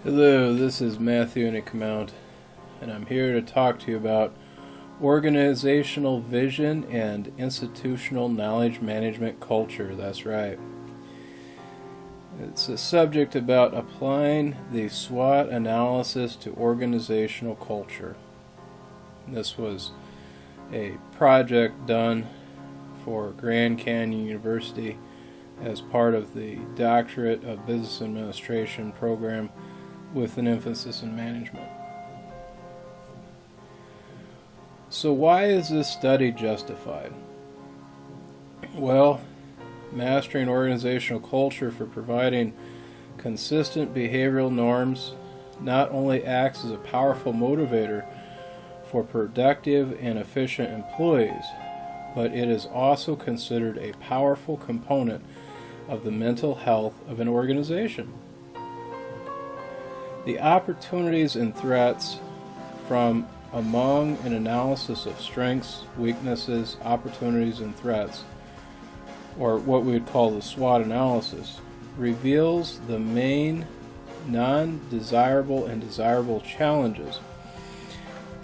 Hello, this is Matthew Nickmount, and I'm here to talk to you about organizational vision and institutional knowledge management culture. That's right. It's a subject about applying the SWOT analysis to organizational culture. This was a project done for Grand Canyon University as part of the Doctorate of Business Administration program with an emphasis in management. So why is this study justified? Well, mastering organizational culture for providing consistent behavioral norms not only acts as a powerful motivator for productive and efficient employees, but it is also considered a powerful component of the mental health of an organization. The opportunities and threats from among an analysis of strengths, weaknesses, opportunities, and threats, or what we would call the SWOT analysis, reveals the main non-desirable and desirable challenges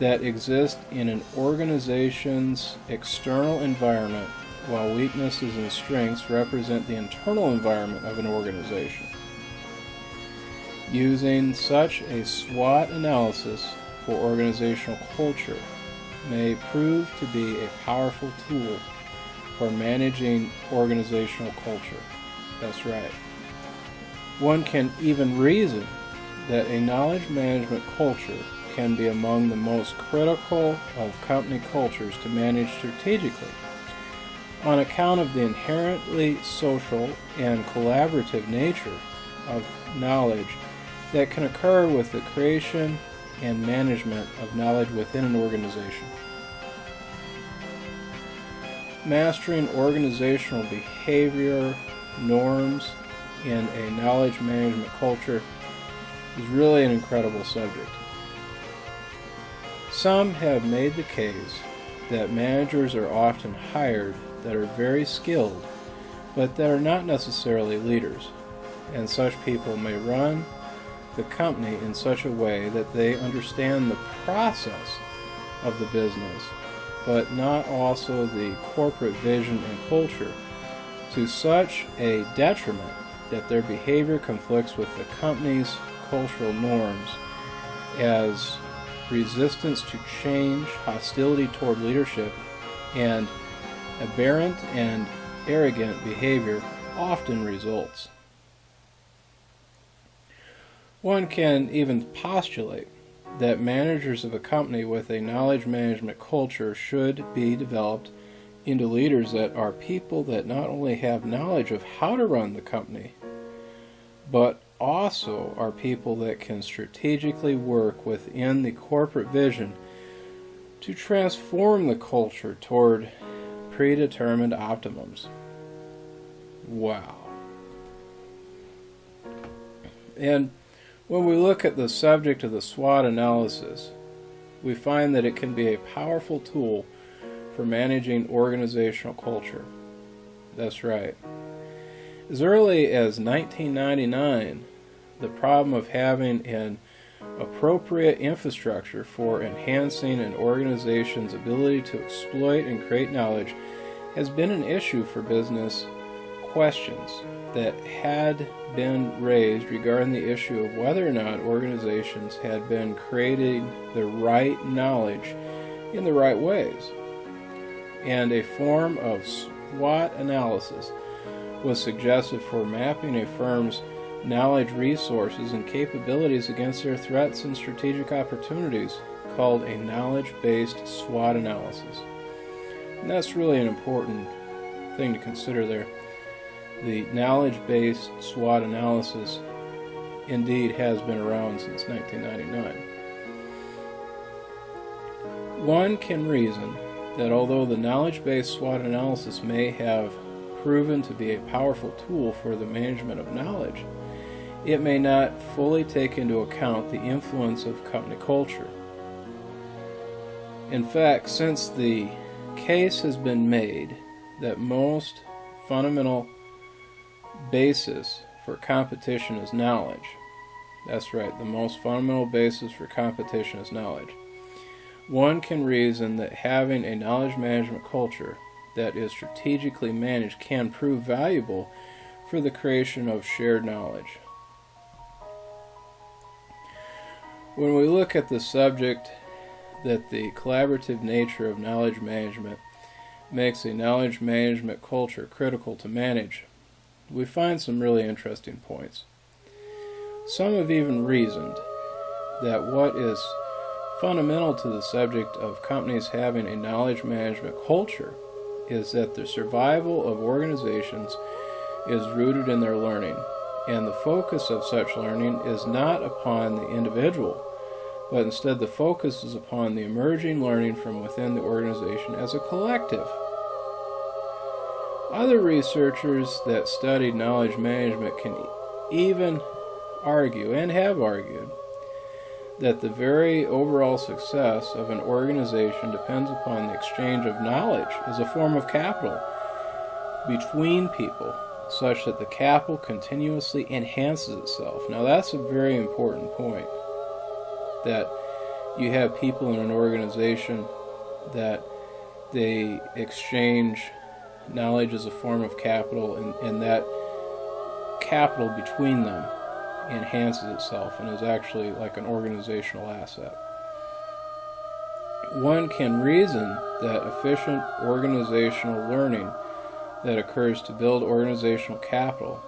that exist in an organization's external environment, while weaknesses and strengths represent the internal environment of an organization. Using such a SWOT analysis for organizational culture may prove to be a powerful tool for managing organizational culture. That's right. One can even reason that a knowledge management culture can be among the most critical of company cultures to manage strategically, on account of the inherently social and collaborative nature of knowledge that can occur with the creation and management of knowledge within an organization. Mastering organizational behavior, norms, in a knowledge management culture is really an incredible subject. Some have made the case that managers are often hired that are very skilled, but that are not necessarily leaders, and such people may run the company in such a way that they understand the process of the business, but not also the corporate vision and culture, to such a detriment that their behavior conflicts with the company's cultural norms, as resistance to change, hostility toward leadership, and aberrant and arrogant behavior often results. One can even postulate that managers of a company with a knowledge management culture should be developed into leaders that are people that not only have knowledge of how to run the company, but also are people that can strategically work within the corporate vision to transform the culture toward predetermined optimums. Wow. And when we look at the subject of the SWOT analysis, we find that it can be a powerful tool for managing organizational culture. That's right. As early as 1999, the problem of having an appropriate infrastructure for enhancing an organization's ability to exploit and create knowledge has been an issue for business questions that had been raised regarding the issue of whether or not organizations had been creating the right knowledge in the right ways. And a form of SWOT analysis was suggested for mapping a firm's knowledge resources and capabilities against their threats and strategic opportunities, called a knowledge-based SWOT analysis. And that's really an important thing to consider there. The knowledge-based SWOT analysis indeed has been around since 1999. One can reason that although the knowledge-based SWOT analysis may have proven to be a powerful tool for the management of knowledge, it may not fully take into account the influence of company culture. In fact, since the case has been made that most fundamental basis for competition is knowledge, That's right, the most fundamental basis for competition is knowledge. One can reason that having a knowledge management culture that is strategically managed can prove valuable for the creation of shared knowledge. When we look at the subject that the collaborative nature of knowledge management makes a knowledge management culture critical to manage, we find some really interesting points. Some have even reasoned that what is fundamental to the subject of companies having a knowledge management culture is that the survival of organizations is rooted in their learning, and the focus of such learning is not upon the individual, but instead the focus is upon the emerging learning from within the organization as a collective. Other researchers that studied knowledge management can even argue, and have argued, that the very overall success of an organization depends upon the exchange of knowledge as a form of capital between people, such that the capital continuously enhances itself. Now that's a very important point, that you have people in an organization that they exchange knowledge as a form of capital, and that capital between them enhances itself and is actually like an organizational asset. One can reason that efficient organizational learning that occurs to build organizational capital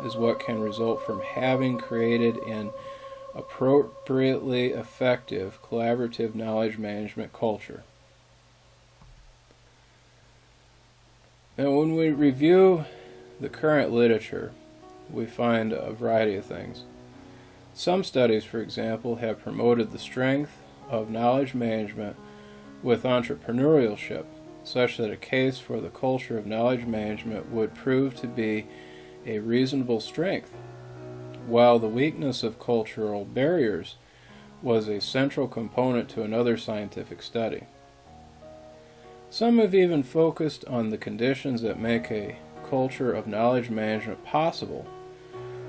is what can result from having created an appropriately effective collaborative knowledge management culture. Now, when we review the current literature, we find a variety of things. Some studies, for example, have promoted the strength of knowledge management with entrepreneurship, such that a case for the culture of knowledge management would prove to be a reasonable strength, while the weakness of cultural barriers was a central component to another scientific study. Some have even focused on the conditions that make a culture of knowledge management possible,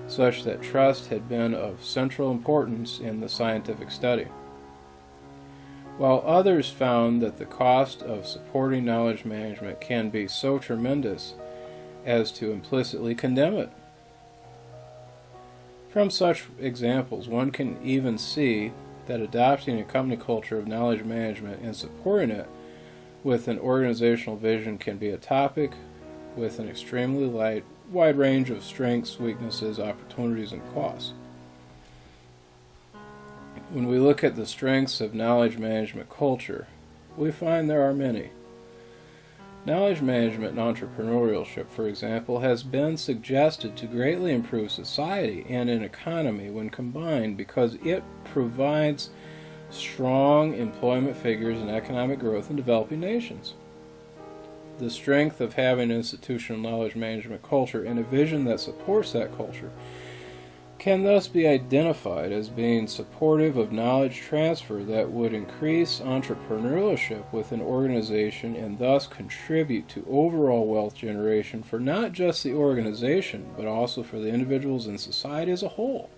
such that trust had been of central importance in the scientific study, while others found that the cost of supporting knowledge management can be so tremendous as to implicitly condemn it. From such examples, one can even see that adopting a company culture of knowledge management and supporting it with an organizational vision can be a topic with an extremely wide range of strengths, weaknesses, opportunities, and costs. When we look at the strengths of knowledge management culture, we find there are many. Knowledge management and entrepreneurship, for example, has been suggested to greatly improve society and an economy when combined, because it provides strong employment figures and economic growth in developing nations. The strength of having an institutional knowledge management culture and a vision that supports that culture can thus be identified as being supportive of knowledge transfer that would increase entrepreneurship within an organization and thus contribute to overall wealth generation for not just the organization, but also for the individuals and society as a whole.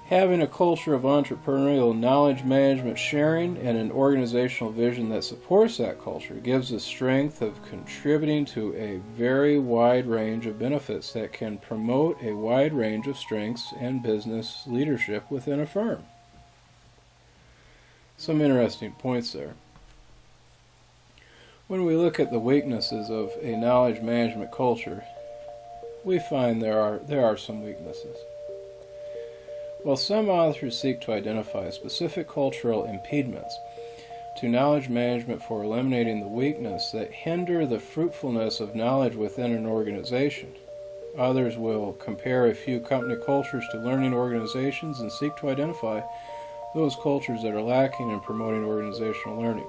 Having a culture of entrepreneurial knowledge management sharing and an organizational vision that supports that culture gives the strength of contributing to a very wide range of benefits that can promote a wide range of strengths and business leadership within a firm. Some interesting points there. When we look at the weaknesses of a knowledge management culture, we find there are some weaknesses. While some authors seek to identify specific cultural impediments to knowledge management for eliminating the weakness that hinder the fruitfulness of knowledge within an organization, others will compare a few company cultures to learning organizations and seek to identify those cultures that are lacking in promoting organizational learning.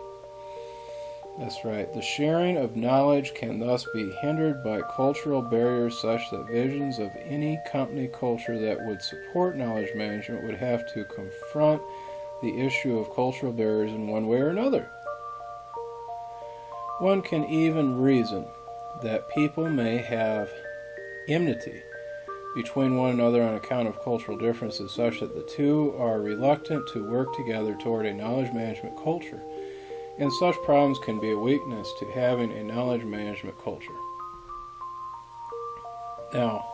That's right. The sharing of knowledge can thus be hindered by cultural barriers such that visions of any company culture that would support knowledge management would have to confront the issue of cultural barriers in one way or another. One can even reason that people may have enmity between one another on account of cultural differences, such that the two are reluctant to work together toward a knowledge management culture. And such problems can be a weakness to having a knowledge management culture. Now,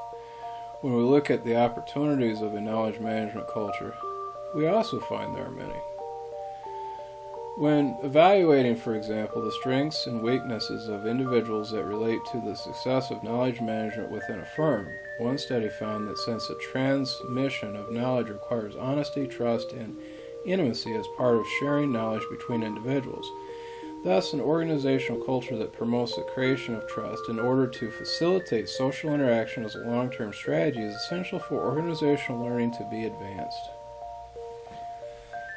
when we look at the opportunities of a knowledge management culture, we also find there are many. When evaluating, for example, the strengths and weaknesses of individuals that relate to the success of knowledge management within a firm, one study found that since the transmission of knowledge requires honesty, trust, and intimacy as part of sharing knowledge between individuals, thus an organizational culture that promotes the creation of trust in order to facilitate social interaction as a long-term strategy is essential for organizational learning to be advanced.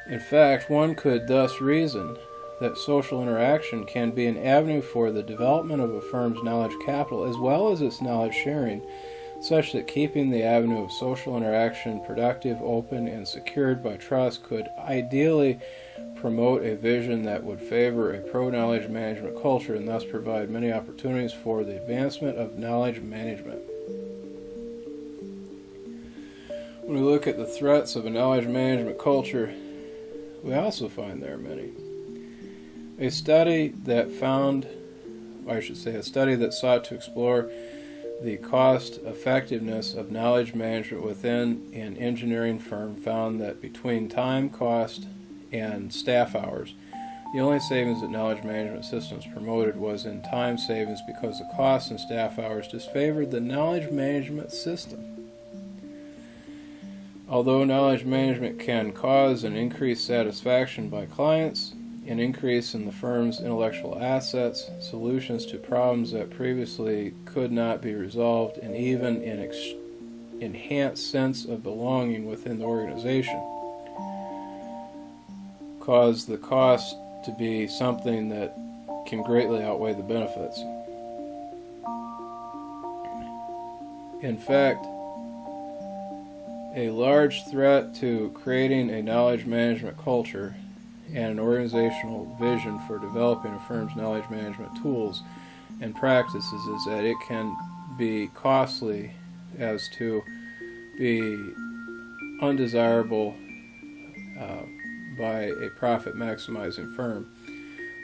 In fact, one could thus reason that social interaction can be an avenue for the development of a firm's knowledge capital as well as its knowledge sharing, such that keeping the avenue of social interaction productive, open, and secured by trust could ideally promote a vision that would favor a pro-knowledge management culture and thus provide many opportunities for the advancement of knowledge management. When we look at the threats of a knowledge management culture, we also find there are many. A study that sought to explore the cost effectiveness of knowledge management within an engineering firm found that between time, cost, and staff hours, the only savings that knowledge management systems promoted was in time savings because the costs and staff hours disfavored the knowledge management system. Although knowledge management can cause an increased satisfaction by clients, an increase in the firm's intellectual assets, solutions to problems that previously could not be resolved, and even an enhanced sense of belonging within the organization, cause the cost to be something that can greatly outweigh the benefits. In fact, a large threat to creating a knowledge management culture and an organizational vision for developing a firm's knowledge management tools and practices is that it can be costly as to be undesirable by a profit-maximizing firm,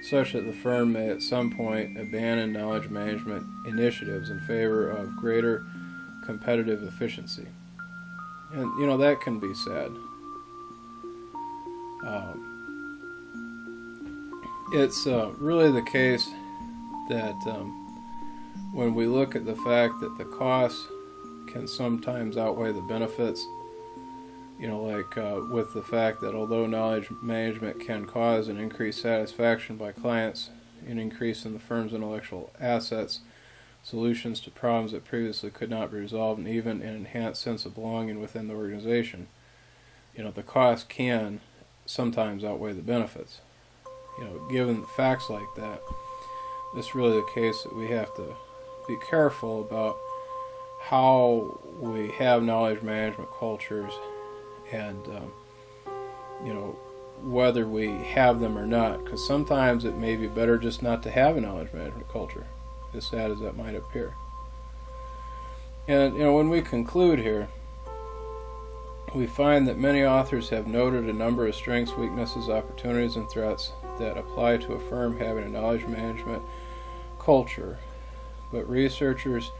such that the firm may at some point abandon knowledge management initiatives in favor of greater competitive efficiency. And, that can be sad. It's really the case that when we look at the fact that the costs can sometimes outweigh the benefits, with the fact that although knowledge management can cause an increased satisfaction by clients, an increase in the firm's intellectual assets, solutions to problems that previously could not be resolved, and even an enhanced sense of belonging within the organization, the cost can sometimes outweigh the benefits. Given facts like that, it's really the case that we have to be careful about how we have knowledge management cultures and, whether we have them or not, because sometimes it may be better just not to have a knowledge management culture, as sad as that might appear. And, when we conclude here, we find that many authors have noted a number of strengths, weaknesses, opportunities, and threats that apply to a firm having a knowledge management culture, but researchers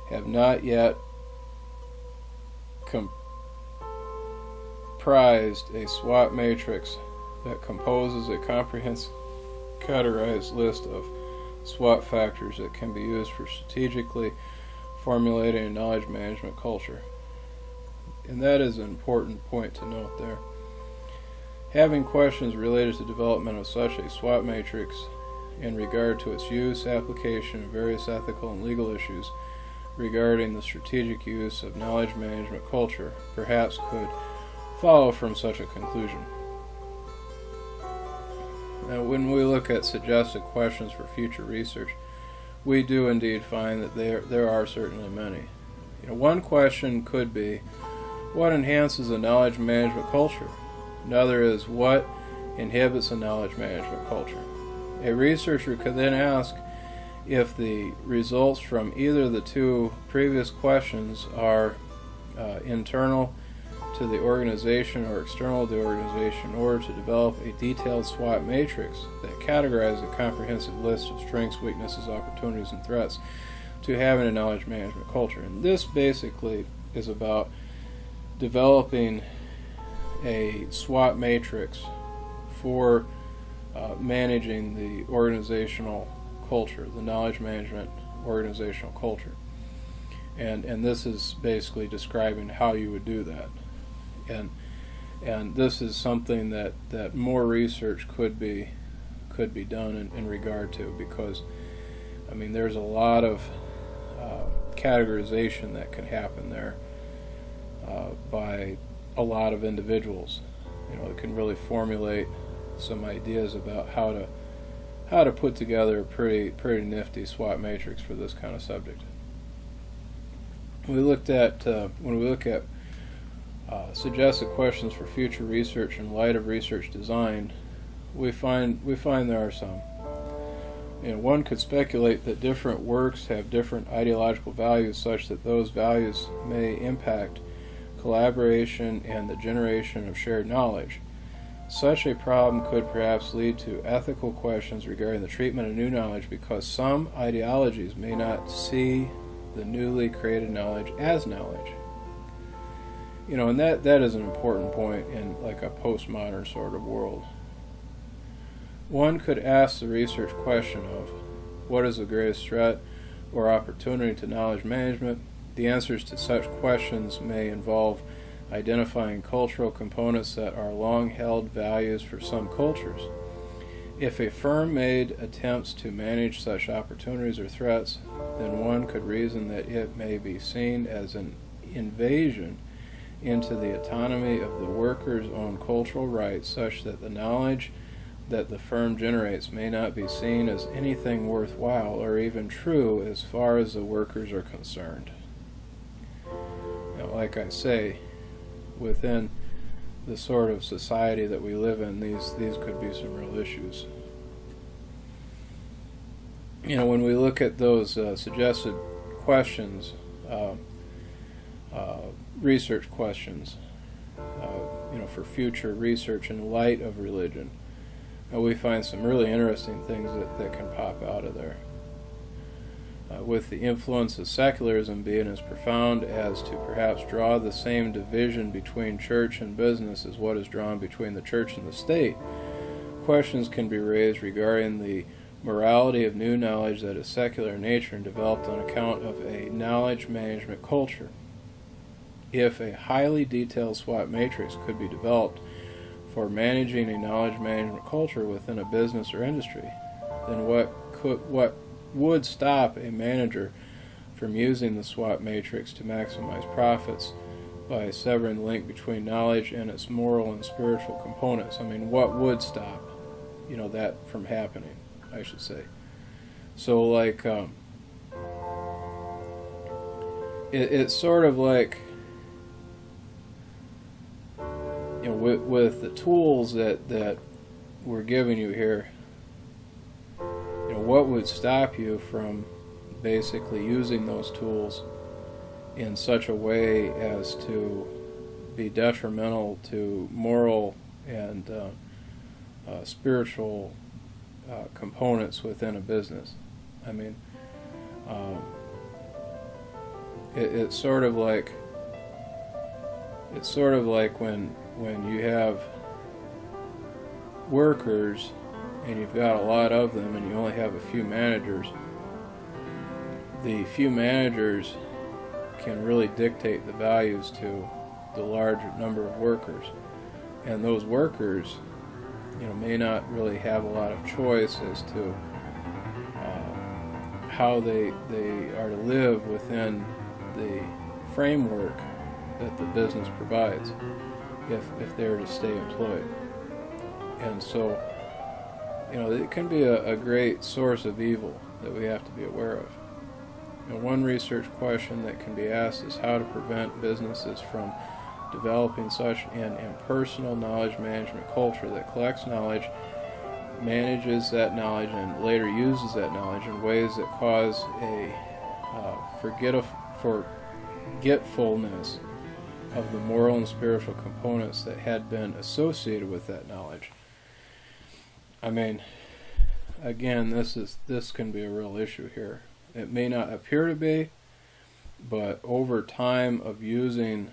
have not yet comprised a SWOT matrix that composes a comprehensive categorized list of SWOT factors that can be used for strategically formulating a knowledge management culture. And that is an important point to note there. Having questions related to development of such a SWOT matrix in regard to its use, application, and various ethical and legal issues regarding the strategic use of knowledge management culture perhaps could follow from such a conclusion. Now, when we look at suggested questions for future research, we do indeed find that there are certainly many. One question could be, what enhances a knowledge management culture? Another is, what inhibits a knowledge management culture? A researcher could then ask if the results from either of the two previous questions are internal to the organization or external to the organization in order to develop a detailed SWOT matrix that categorizes a comprehensive list of strengths, weaknesses, opportunities, and threats to having a knowledge management culture. And this basically is about developing a SWOT matrix for managing the organizational culture, the knowledge management organizational culture. And this is basically describing how you would do that. And this is something that more research could be done in regard to, because I mean there's a lot of categorization that can happen there by a lot of individuals. It can really formulate some ideas about how to put together a pretty nifty SWOT matrix for this kind of subject. When we look at suggested questions for future research in light of research design, we find there are some. One could speculate that different works have different ideological values such that those values may impact collaboration and the generation of shared knowledge. Such a problem could perhaps lead to ethical questions regarding the treatment of new knowledge because some ideologies may not see the newly created knowledge as knowledge. And that is an important point in like a postmodern sort of world. One could ask the research question of what is the greatest threat or opportunity to knowledge management. The answers to such questions may involve identifying cultural components that are long-held values for some cultures. If a firm made attempts to manage such opportunities or threats, then one could reason that it may be seen as an invasion into the autonomy of the workers' own cultural rights, such that the knowledge that the firm generates may not be seen as anything worthwhile or even true as far as the workers are concerned. Like I say, within the sort of society that we live in, these could be some real issues. When we look at those suggested questions, research questions, for future research in light of religion, we find some really interesting things that can pop out of there. With the influence of secularism being as profound as to perhaps draw the same division between church and business as what is drawn between the church and the state, questions can be raised regarding the morality of new knowledge that is secular in nature and developed on account of a knowledge management culture. If a highly detailed SWOT matrix could be developed for managing a knowledge management culture within a business or industry, then what would stop a manager from using the SWOT matrix to maximize profits by severing the link between knowledge and its moral and spiritual components? I mean, what would stop, that from happening, I should say. So, like, it's sort of like, with the tools that we're giving you here, what would stop you from basically using those tools in such a way as to be detrimental to moral and spiritual components within a business? I mean, it's sort of like when you have workers and you've got a lot of them and you only have a few managers. The few managers can really dictate the values to the large number of workers, and those workers may not really have a lot of choice as to how they are to live within the framework that the business provides if they're to stay employed. And so it can be a great source of evil that we have to be aware of. One research question that can be asked is how to prevent businesses from developing such an impersonal knowledge management culture that collects knowledge, manages that knowledge, and later uses that knowledge in ways that cause a forgetfulness of the moral and spiritual components that had been associated with that knowledge. I mean, again, this can be a real issue here. It may not appear to be, but over time of using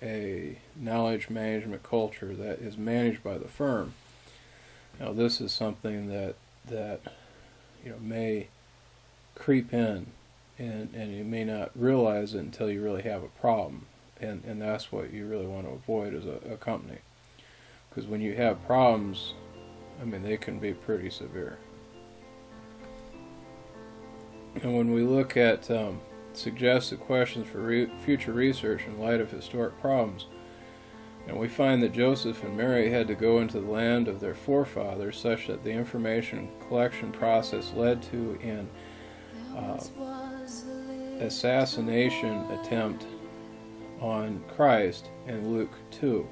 a knowledge management culture that is managed by the firm, this is something that may creep in, and you may not realize it until you really have a problem, and that's what you really want to avoid as a company, because when you have problems, they can be pretty severe. And when we look at suggested questions for future research in light of historic problems, we find that Joseph and Mary had to go into the land of their forefathers, such that the information collection process led to an assassination attempt on Christ in Luke 2.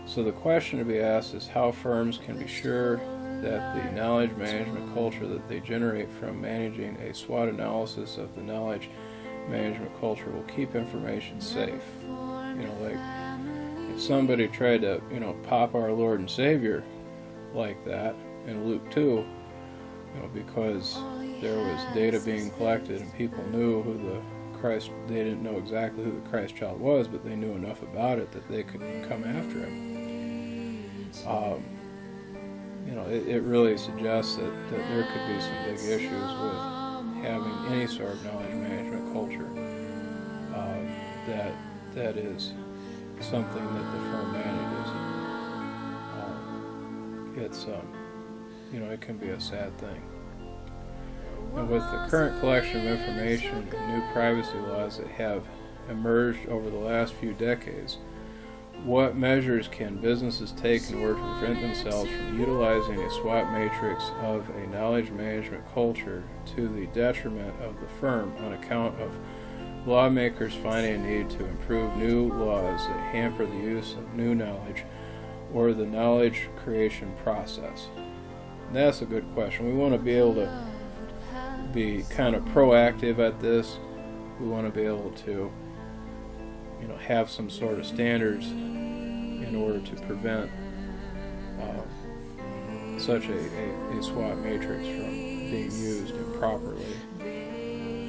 So the question to be asked is how firms can be sure that the knowledge management culture that they generate from managing a SWOT analysis of the knowledge management culture will keep information safe. Like if somebody tried to, pop our Lord and Savior like that in Luke 2, because there was data being collected and people knew who the Christ, they didn't know exactly who the Christ child was, but they knew enough about it that they could come after him. It really suggests that there could be some big issues with having any sort of knowledge management culture that is something that the firm manages. It can be a sad thing. And with the current collection of information and new privacy laws that have emerged over the last few decades, what measures can businesses take in order to prevent themselves from utilizing a SWOT matrix of a knowledge management culture to the detriment of the firm on account of lawmakers finding a need to improve new laws that hamper the use of new knowledge or the knowledge creation process? And that's a good question. We want to be able to be kind of proactive at this. We want to be able to have some sort of standards in order to prevent such a SWOT matrix from being used improperly.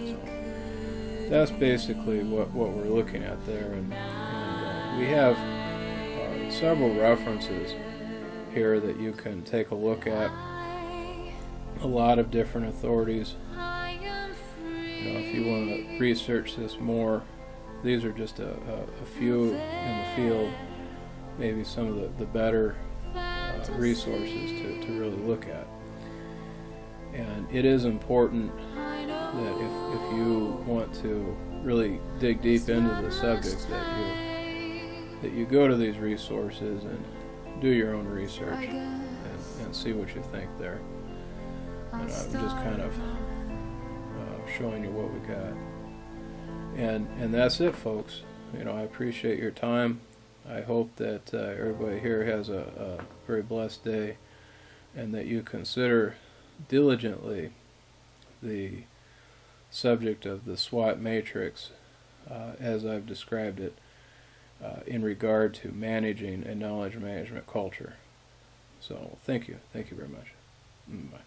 So that's basically what we're looking at there, and we have several references here that you can take a look at. A lot of different authorities. If you want to research this more, these are just a few in the field, maybe some of the better resources to really look at. And it is important that if you want to really dig deep into the subject, that you go to these resources and do your own research and see what you think there. And I'm just kind of showing you what we got. And that's it, folks. I appreciate your time. I hope that everybody here has a very blessed day, and that you consider diligently the subject of the SWOT matrix as I've described it in regard to managing a knowledge management culture. So thank you. Thank you very much. Bye.